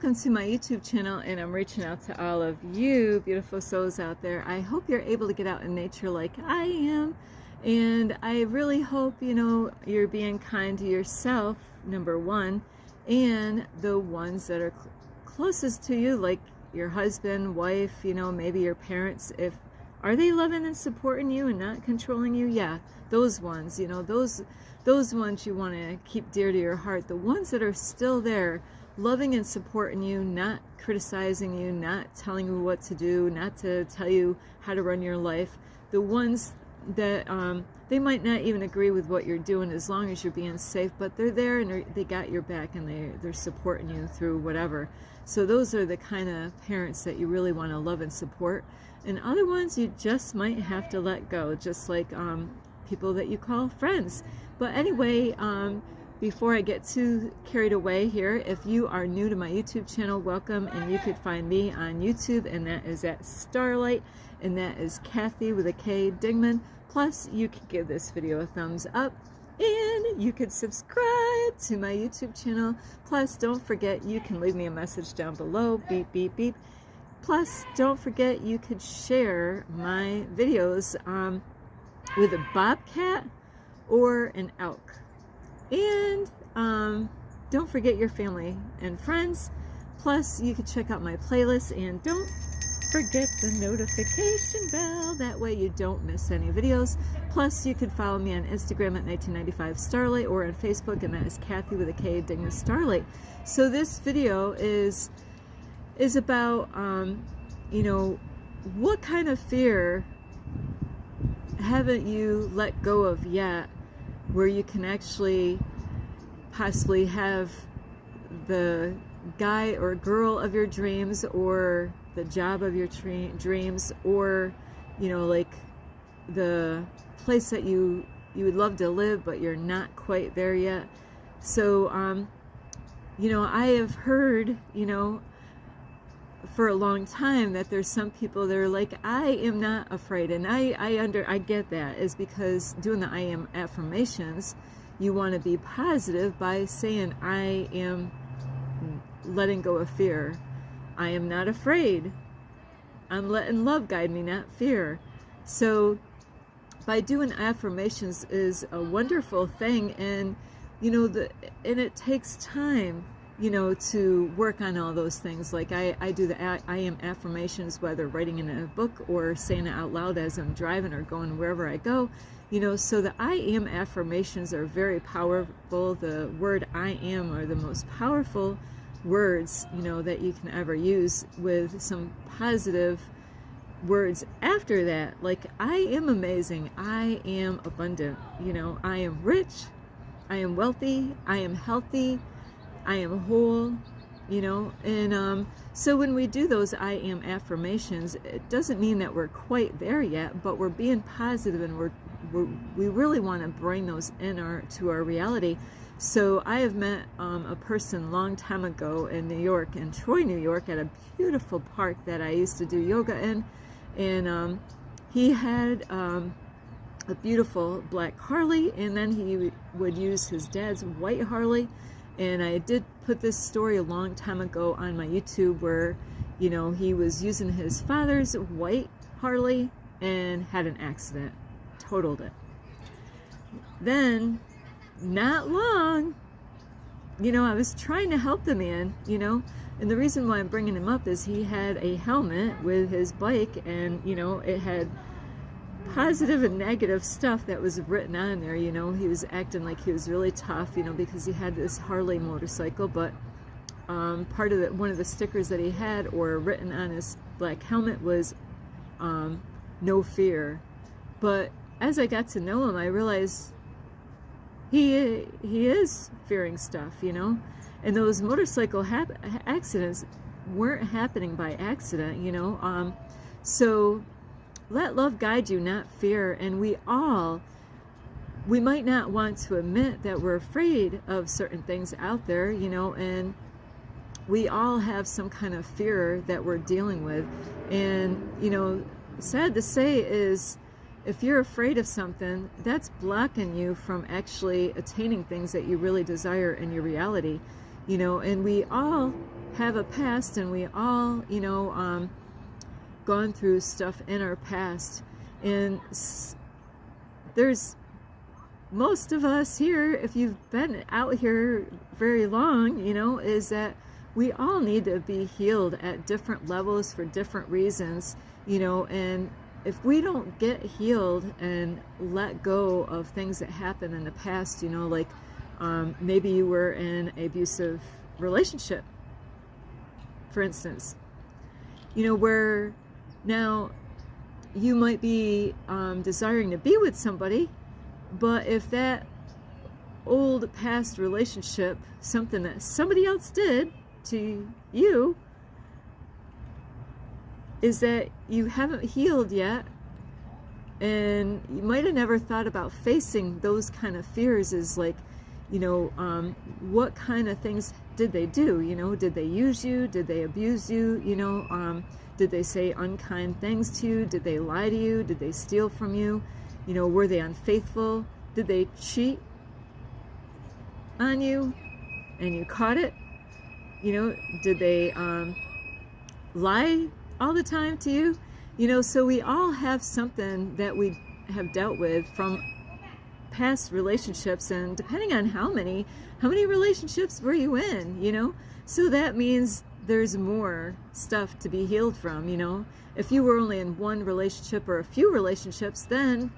welcome to my YouTube channel, and I'm reaching out to all of you beautiful souls out there. I hope you're able to get out in nature like I am, and I really hope, you're being kind to yourself, number one, and the ones that are closest to you, like your husband, wife, maybe your parents. Are they loving and supporting you and not controlling you? Yeah, those ones, those ones you want to keep dear to your heart. The ones that are still there, loving and supporting you, not criticizing you, not telling you what to do, not to tell you how to run your life. The ones that they might not even agree with what you're doing as long as you're being safe, but they're there and they got your back, and they're supporting you through whatever. So those are the kind of parents that you really want to love and support. And other ones you just might have to let go, just like people that you call friends. But anyway, before I get too carried away here, if you are new to my YouTube channel, welcome, and you could find me on YouTube, and that is at Starlight, and that is Kathy with a K Dingman. Plus, you can give this video a thumbs up, and you could subscribe to my YouTube channel. Plus, don't forget, you can leave me a message down below, beep, beep, beep. Plus, don't forget, you could share my videos with a bobcat or an elk. And don't forget your family and friends. Plus, you can check out my playlist, and don't forget the notification bell. That way you don't miss any videos. Plus, you can follow me on Instagram at 1995 Starlight, or on Facebook, and that is Kathy with a K Dingman Starlight. So this video is about what kind of fear haven't you let go of yet, where you can actually possibly have the guy or girl of your dreams, or the job of your dreams, or like the place that you would love to live, but you're not quite there yet. So I have heard for a long time that there's some people that are like, I am not afraid, and I get that is because doing the I am affirmations, you want to be positive by saying, I am letting go of fear. I am not afraid. I'm letting love guide me, not fear. So by doing affirmations is a wonderful thing, and and it takes time to work on all those things. Like I do the I am affirmations, whether writing in a book or saying it out loud as I'm driving or going wherever I go. So the I am affirmations are very powerful. The word I am are the most powerful words, that you can ever use, with some positive words after that. Like, I am amazing. I am abundant. I am rich. I am wealthy. I am healthy. I am whole, and so when we do those I am affirmations, it doesn't mean that we're quite there yet, but we're being positive, and we really want to bring those to our reality. So I have met a person long time ago in New York, in Troy, New York, at a beautiful park that I used to do yoga in, and he had a beautiful black Harley, and then he would use his dad's white Harley. And I did put this story a long time ago on my YouTube where, he was using his father's white Harley and had an accident, totaled it. Then, not long, I was trying to help the man, and the reason why I'm bringing him up is he had a helmet with his bike, and, it had positive and negative stuff that was written on there. He was acting like he was really tough, because he had this Harley motorcycle, but one of the stickers that he had, or written on his black helmet, was no fear. But as I got to know him, I realized he is fearing stuff, and those motorcycle accidents weren't happening by accident, so let love guide you, not fear. And we might not want to admit that we're afraid of certain things out there, and we all have some kind of fear that we're dealing with. And, sad to say is, if you're afraid of something, that's blocking you from actually attaining things that you really desire in your reality, and we all have a past, and we all, gone through stuff in our past. And there's most of us here, if you've been out here very long, is that we all need to be healed at different levels for different reasons, and if we don't get healed and let go of things that happened in the past, like maybe you were in an abusive relationship, for instance, where now you might be desiring to be with somebody, but if that old past relationship, something that somebody else did to you, is that you haven't healed yet, and you might have never thought about facing those kind of fears, is like, what kind of things did they do? Did they use you? Did they abuse you? Did they say unkind things to you? Did they lie to you? Did they steal from you? Were they unfaithful? Did they cheat on you and you caught it? Did they lie all the time to you? So we all have something that we have dealt with from past relationships, and depending on how many relationships were you in, so that means there's more stuff to be healed from. If you were only in one relationship or a few relationships, then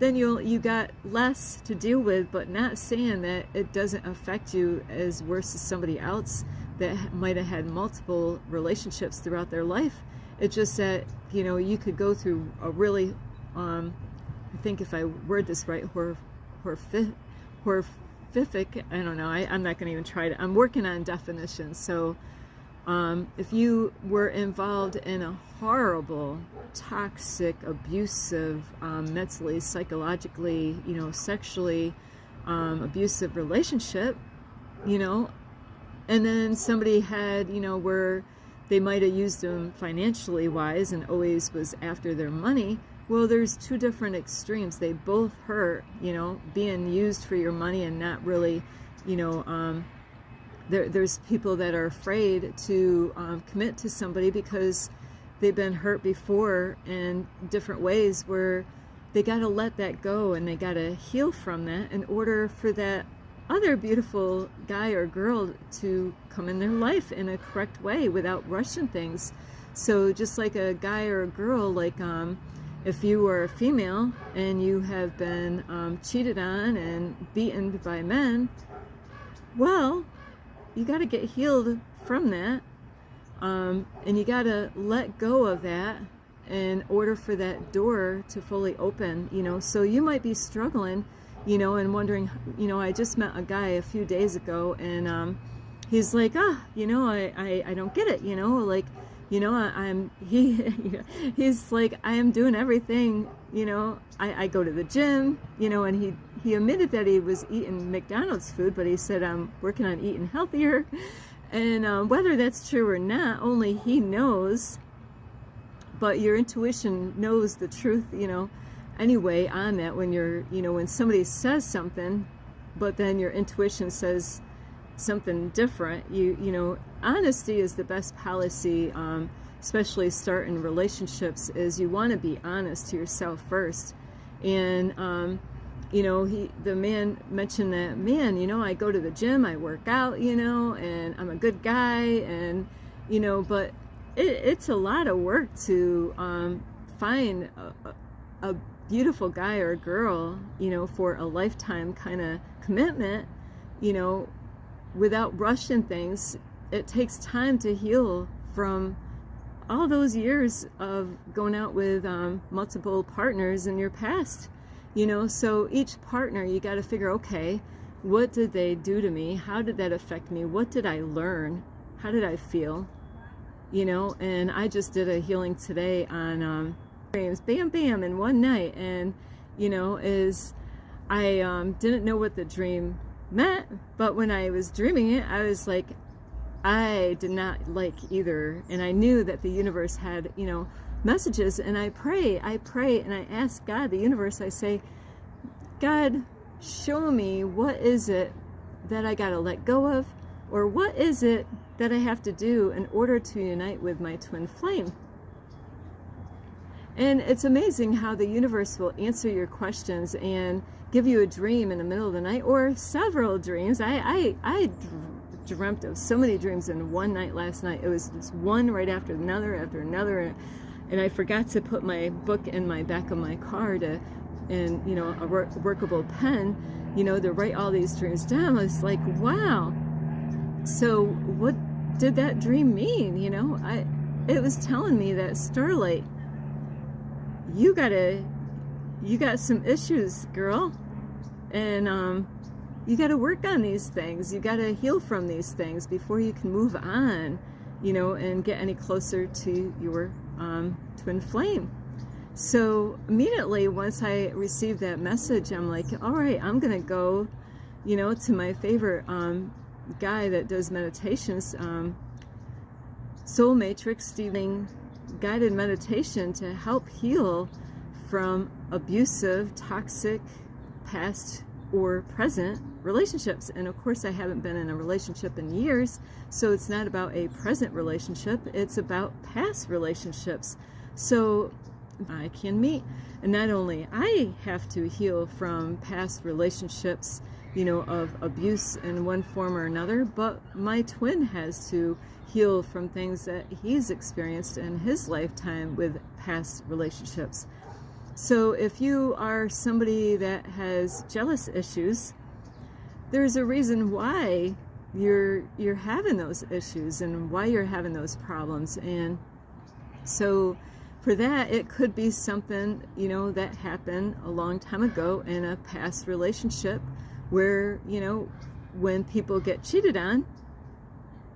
you got less to deal with, but not saying that it doesn't affect you as worse as somebody else that might have had multiple relationships throughout their life. It's just that, you could go through a really, I think if I word this right, horrific, I don't know, I'm not going to even try to, I'm working on definitions. So if you were involved in a horrible, toxic, abusive, mentally, psychologically, sexually abusive relationship, and then somebody had, where they might have used them financially wise and always was after their money, well, there's two different extremes. They both hurt, being used for your money and not really, there's people that are afraid to commit to somebody because they've been hurt before in different ways, where they got to let that go and they got to heal from that in order for that other beautiful guy or girl to come in their life in a correct way without rushing things. So just like a guy or a girl, like if you are a female and you have been cheated on and beaten by men, well, you got to get healed from that, and you got to let go of that in order for that door to fully open. So you might be struggling, and wondering, I just met a guy a few days ago, and he's like, I don't get it, he's like, I am doing everything, I go to the gym, and he admitted that he was eating McDonald's food, but he said, I'm working on eating healthier. And whether that's true or not, only he knows, but your intuition knows the truth, anyway on that. When you're, when somebody says something, but then your intuition says something different, honesty is the best policy, especially starting relationships, is you want to be honest to yourself first. And the man mentioned that, man, I go to the gym, I work out, and I'm a good guy, and but it's a lot of work to find a beautiful guy or girl, for a lifetime kind of commitment, without rushing things. It takes time to heal from all those years of going out with multiple partners in your past, so each partner, you got to figure, okay, what did they do to me? How did that affect me? What did I learn? How did I feel? And I just did a healing today on dreams, bam, bam, in one night. And, is I didn't know what the dream meant, but when I was dreaming it, I was like, I did not like either. And I knew that the universe had, messages, and I pray, and I ask God, the universe, I say, God, show me, what is it that I got to let go of? Or what is it that I have to do in order to unite with my twin flame? And it's amazing how the universe will answer your questions and give you a dream in the middle of the night, or several dreams. I dreamt of so many dreams in one night last night. It was just one right after another, and I forgot to put my book in my back of my car and a workable pen, to write all these dreams down. I was like, wow. So what did that dream mean? It was telling me that, Starlight, you got some issues, girl, and you got to work on these things. You got to heal from these things before you can move on, and get any closer to your twin flame. So immediately once I received that message, I'm like, all right, I'm gonna go, to my favorite guy that does meditations, Soul Matrix Stephen, guided meditation to help heal from abusive, toxic, past or present relationships. And of course I haven't been in a relationship in years, so it's not about a present relationship, it's about past relationships. So I can meet, and not only I have to heal from past relationships, of abuse in one form or another, but my twin has to heal from things that he's experienced in his lifetime with past relationships. So if you are somebody that has jealous issues, there's a reason why you're having those issues and why you're having those problems. And so for that, it could be something, that happened a long time ago in a past relationship where, when people get cheated on,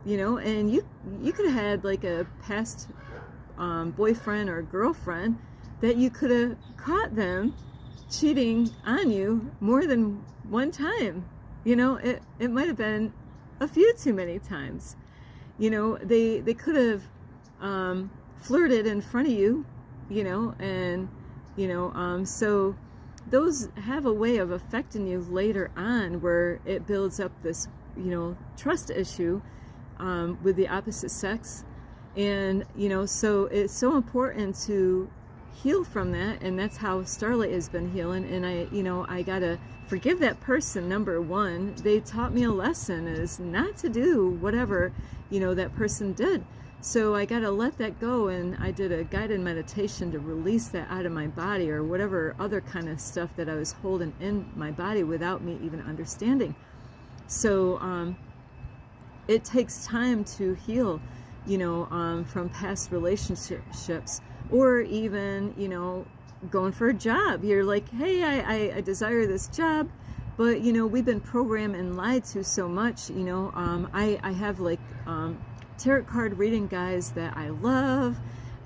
and you could have had like a past boyfriend or girlfriend that you could have caught them cheating on you more than one time. It might have been a few too many times. They could have flirted in front of you, and so those have a way of affecting you later on, where it builds up this trust issue with the opposite sex. And so it's so important to heal from that, and that's how Starlight has been healing. And I gotta forgive that person. Number one, they taught me a lesson, is not to do whatever that person did. So I got to let that go, and I did a guided meditation to release that out of my body, or whatever other kind of stuff that I was holding in my body without me even understanding. So it takes time to heal, from past relationships, or even, going for a job. You're like, hey, I desire this job, but, we've been programmed and lied to so much. I have like tarot card reading guys that I love,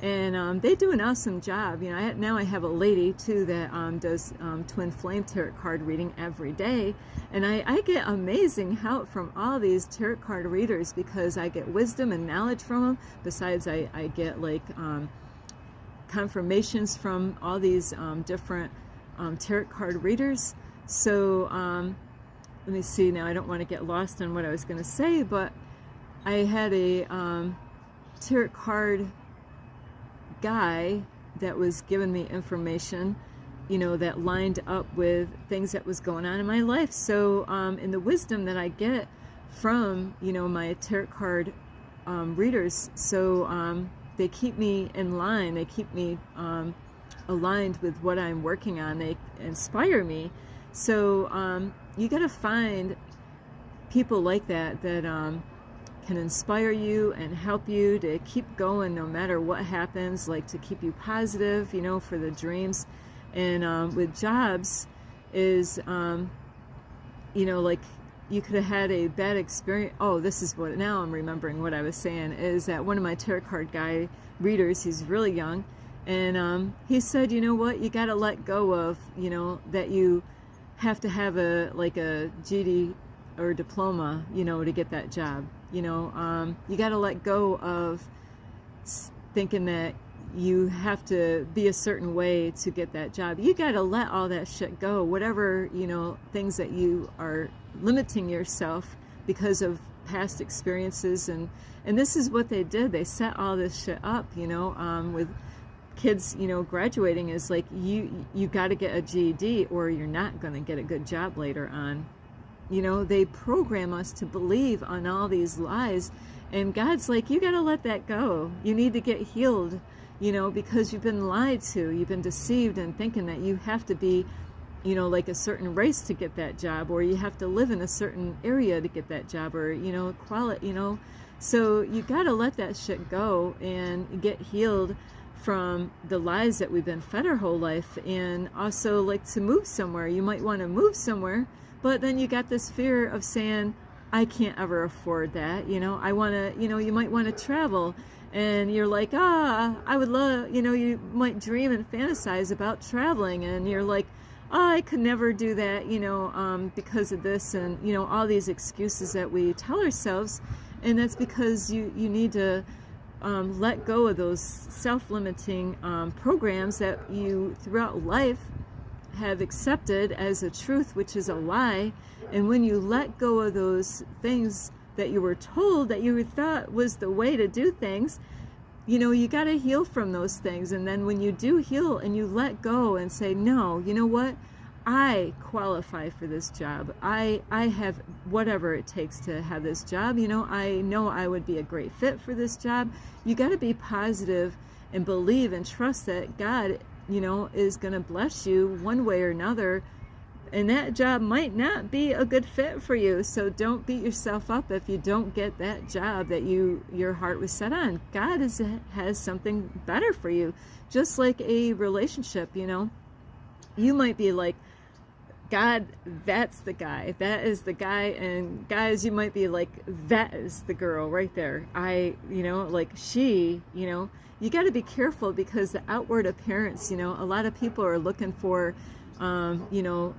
and they do an awesome job. Now I have a lady too that does twin flame tarot card reading every day, and I get amazing help from all these tarot card readers, because I get wisdom and knowledge from them. Besides, I get like confirmations from all these different tarot card readers. So let me see, now I don't want to get lost on what I was going to say, but I had a tarot card guy that was giving me information, that lined up with things that was going on in my life. So in the wisdom that I get from, my tarot card readers, so they keep me in line, they keep me aligned with what I'm working on, they inspire me. So you got to find people like that can inspire you and help you to keep going no matter what happens, like to keep you positive, for the dreams. And with jobs is, like you could have had a bad experience. Oh, this is what, now I'm remembering what I was saying, is that one of my tarot card guy readers, he's really young, and he said, what, you got to let go of, that you have to have a GD or diploma, to get that job. You got to let go of thinking that you have to be a certain way to get that job. You got to let all that shit go. Whatever, things that you are limiting yourself because of past experiences, and this is what they did. They set all this shit up, with kids, graduating is like, you got to get a GED or you're not going to get a good job later on. They program us to believe on all these lies, and God's like, you got to let that go. You need to get healed, because you've been lied to. You've been deceived in thinking that you have to be, like a certain race to get that job, or you have to live in a certain area to get that job, or, quality, So you got to let that shit go and get healed from the lies that we've been fed our whole life. And also, like, to move somewhere. You might want to move somewhere, but then you got this fear of saying, I can't ever afford that. I want to, you might want to travel, and you're like, I would love, you might dream and fantasize about traveling, and you're like, I could never do that, because of this, and, all these excuses that we tell ourselves. And that's because you need to let go of those self-limiting programs that you throughout life have accepted as a truth, which is a lie. And when you let go of those things that you were told that you thought was the way to do things, you got to heal from those things. And then when you do heal and you let go and say, no, you know what? I qualify for this job. I have whatever it takes to have this job. I know I would be a great fit for this job. You got to be positive and believe and trust that God, is going to bless you one way or another. And that job might not be a good fit for you. So don't beat yourself up if you don't get that job that your heart was set on. God has something better for you. Just like a relationship, you might be like, God, that's the guy. That is the guy. And guys, you might be like, that is the girl right there. Like she, you got to be careful, because the outward appearance, a lot of people are looking for,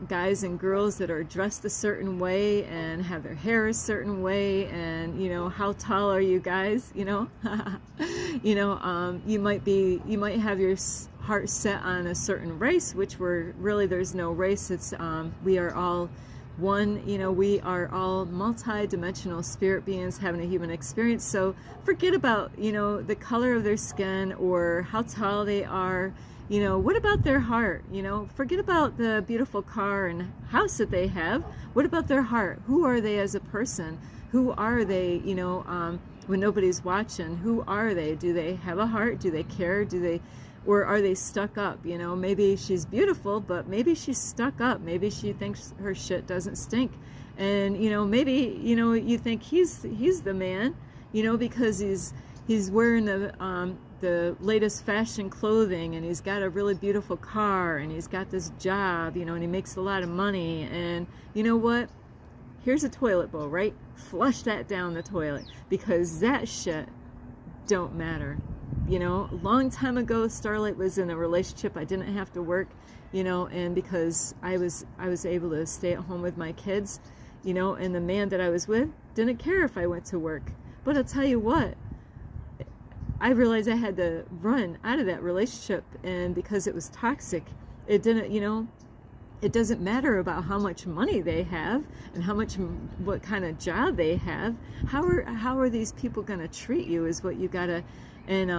guys and girls that are dressed a certain way and have their hair a certain way. And, how tall are you guys? You might have your heart set on a certain race, which there's no race. It's, we are all one, we are all multi-dimensional spirit beings having a human experience. So forget about, the color of their skin or how tall they are. What about their heart? Forget about the beautiful car and house that they have. What about their heart? Who are they as a person? Who are they, when nobody's watching? Who are they? Do they have a heart? Do they care? Or are they stuck up? Maybe she's beautiful, but maybe she's stuck up. Maybe she thinks her shit doesn't stink. And, maybe, you think he's the man, because he's wearing the latest fashion clothing, and he's got a really beautiful car, and he's got this job, and he makes a lot of money. And you know what? Here's a toilet bowl, right? Flush that down the toilet, because that shit don't matter. A long time ago, Starlight was in a relationship. I didn't have to work, and because I was able to stay at home with my kids, and the man that I was with didn't care if I went to work. But I'll tell you what, I realized I had to run out of that relationship, and because it was toxic, it didn't, it doesn't matter about how much money they have and what kind of job they have. How are these people going to treat you is what you got to. And,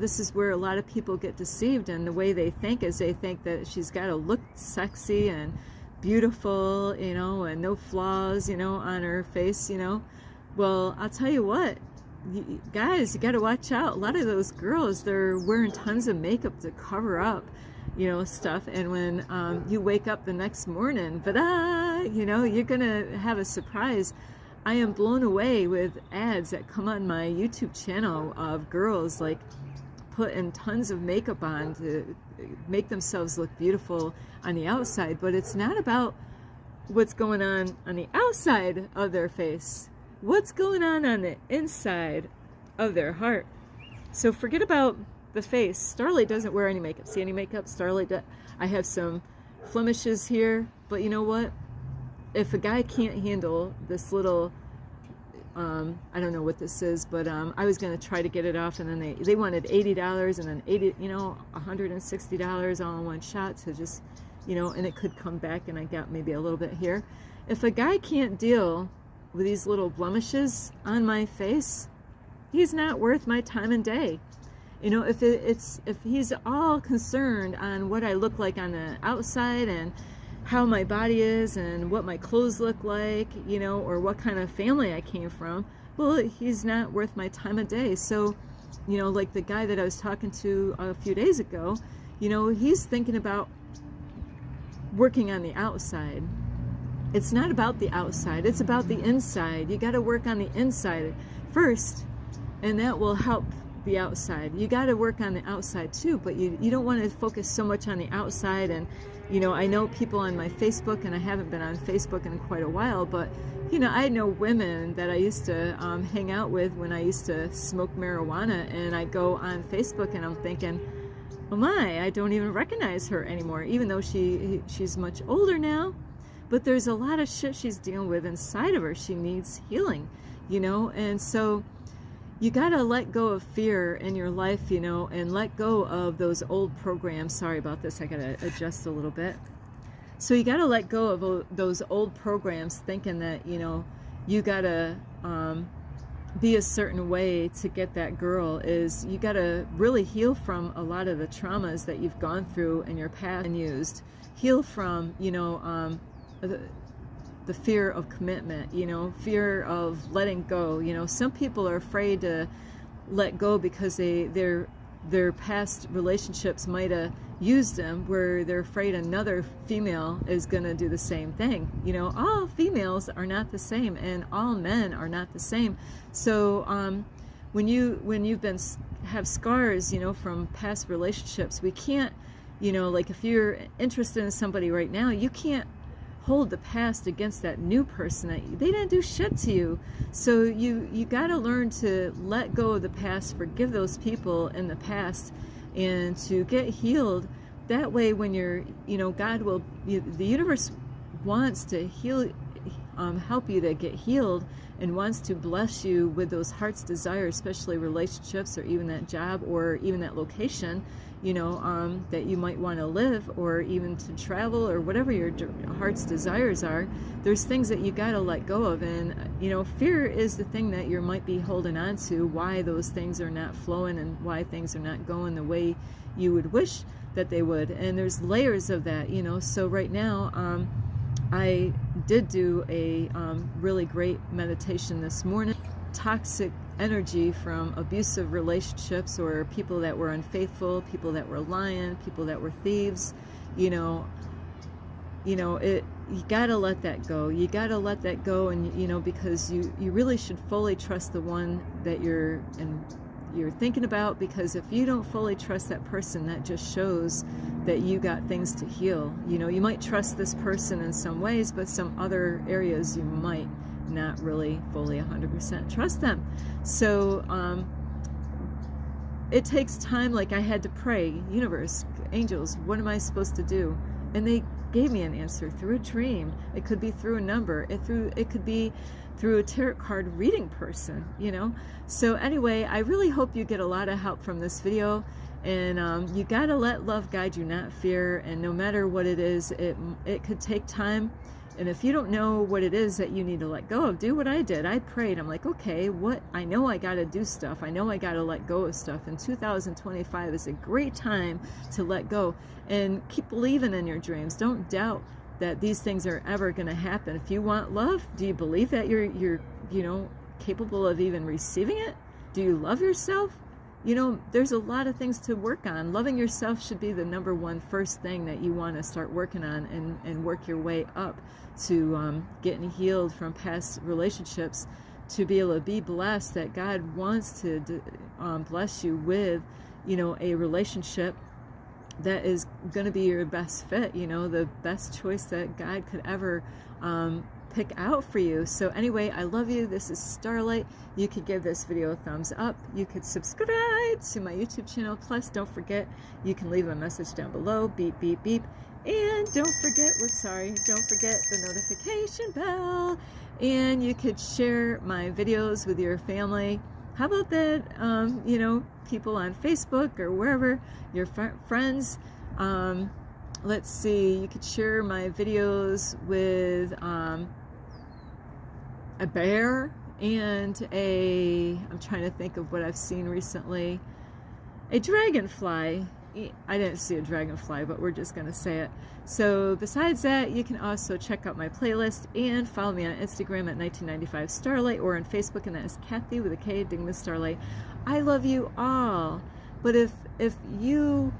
this is where a lot of people get deceived, and the way they think is they think that she's got to look sexy and beautiful, and no flaws, on her face, Well, I'll tell you what, guys, you got to watch out. A lot of those girls, they're wearing tons of makeup to cover up, stuff. And when you wake up the next morning, you're going to have a surprise. I am blown away with ads that come on my YouTube channel of girls like putting tons of makeup on to make themselves look beautiful on the outside, but it's not about what's going on the outside of their face. What's going on the inside of their heart? So forget about the face. Starlight doesn't wear any makeup. See any makeup? Starlight I have some blemishes here, but you know what? If a guy can't handle this little, I don't know what this is, but I was going to try to get it off, and then they wanted $80 and then $160 all in one shot to just, and it could come back, and I got maybe a little bit here. If a guy can't deal with these little blemishes on my face, he's not worth my time and day. You know, if he's all concerned on what I look like on the outside and how my body is and what my clothes look like, you know, or what kind of family I came from, well, he's not worth my time of day. So, you know, like the guy that I was talking to a few days ago, you know, he's thinking about working on the outside. It's not about the outside, it's about the inside. You got to work on the inside first, and that will help the outside. You got to work on the outside too, but you don't want to focus so much on the outside. And you know, I know people on my Facebook, and I haven't been on Facebook in quite a while, but you know, I know women that I used to hang out with when I used to smoke marijuana, and I go on Facebook and I'm thinking, oh my, I don't even recognize her anymore, even though she's much older now. But there's a lot of shit she's dealing with inside of her. She needs healing, you know. And so you got to let go of fear in your life, you know, and let go of those old programs. Sorry about this, I got to adjust a little bit. So you got to let go of those old programs, thinking that, you know, you got to be a certain way to get that girl. Is you got to really heal from a lot of the traumas that you've gone through in your past and used. Heal from, you know, the fear of commitment, you know, fear of letting go. You know, some people are afraid to let go because their past relationships might have used them, where they're afraid another female is going to do the same thing. You know, all females are not the same, and all men are not the same. So when you've been have scars, you know, from past relationships, we can't, you know, like if you're interested in somebody right now, you can't hold the past against that new person. They didn't do shit to you. So you got to learn to let go of the past, forgive those people in the past, and to get healed. That way, when you're, you know, God will, the universe wants to heal, help you to get healed, and wants to bless you with those heart's desires, especially relationships, or even that job, or even that location, you know, that you might want to live, or even to travel, or whatever your heart's desires are. There's things that you got to let go of. And, you know, fear is the thing that you might be holding on to, why those things are not flowing and why things are not going the way you would wish that they would. And there's layers of that, you know. So right now, I did do a really great meditation this morning. Toxic energy from abusive relationships, or people that were unfaithful, people that were lying, people that were thieves, you know, you gotta let that go. You gotta let that go, and you know, because you really should fully trust the one that you're thinking about, because if you don't fully trust that person, that just shows that you got things to heal. You know, you might trust this person in some ways, but some other areas you might not really fully 100% trust them. So it takes time. Like I had to pray, universe, angels, what am I supposed to do? And they gave me an answer through a dream. It could be through a number. It could be through a tarot card reading person, you know. So anyway, I really hope you get a lot of help from this video. And you gotta let love guide you, not fear. And no matter what it is, it could take time. And if you don't know what it is that you need to let go of, do what I did. I prayed. I'm like, okay, I know I got to do stuff. I know I got to let go of stuff. And 2025 is a great time to let go. And keep believing in your dreams. Don't doubt that these things are ever going to happen. If you want love, do you believe that you're you know, capable of even receiving it? Do you love yourself? You know, there's a lot of things to work on. Loving yourself should be the number one first thing that you want to start working on, and work your way up to getting healed from past relationships, to be able to be blessed, that God wants to bless you with, you know, a relationship that is going to be your best fit, you know, the best choice that God could ever pick out for you. So anyway, I love you. This is Starlight. You could give this video a thumbs up. You could subscribe to my YouTube channel. Plus, don't forget, you can leave a message down below. Beep, beep, beep. And don't forget the notification bell. And you could share my videos with your family. How about that? You know, people on Facebook or wherever, your friends. Let's see, you could share my videos with a bear and I'm trying to think of what I've seen recently, a dragonfly. I didn't see a dragonfly, but we're just going to say it. So besides that, you can also check out my playlist and follow me on Instagram at 1995 Starlight, or on Facebook, and that is Kathy with a K, Ding Miss Starlight. I love you all. But if you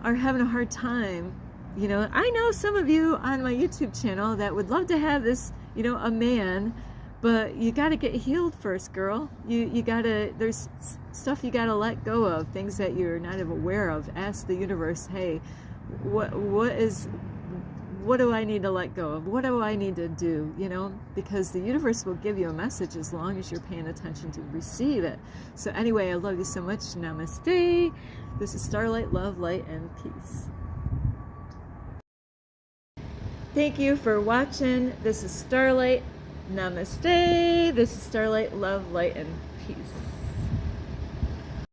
are having a hard time, you know, I know some of you on my YouTube channel that would love to have this, you know, a man, but you got to get healed first, girl. You got to, there's stuff you got to let go of, things that you're not even aware of. Ask the universe, hey, what do I need to let go of? What do I need to do? You know, because the universe will give you a message as long as you're paying attention to receive it. So anyway, I love you so much. Namaste. This is Starlight, love, light, and peace. Thank you for watching. This is Starlight. Namaste. This is Starlight, love, light, and peace.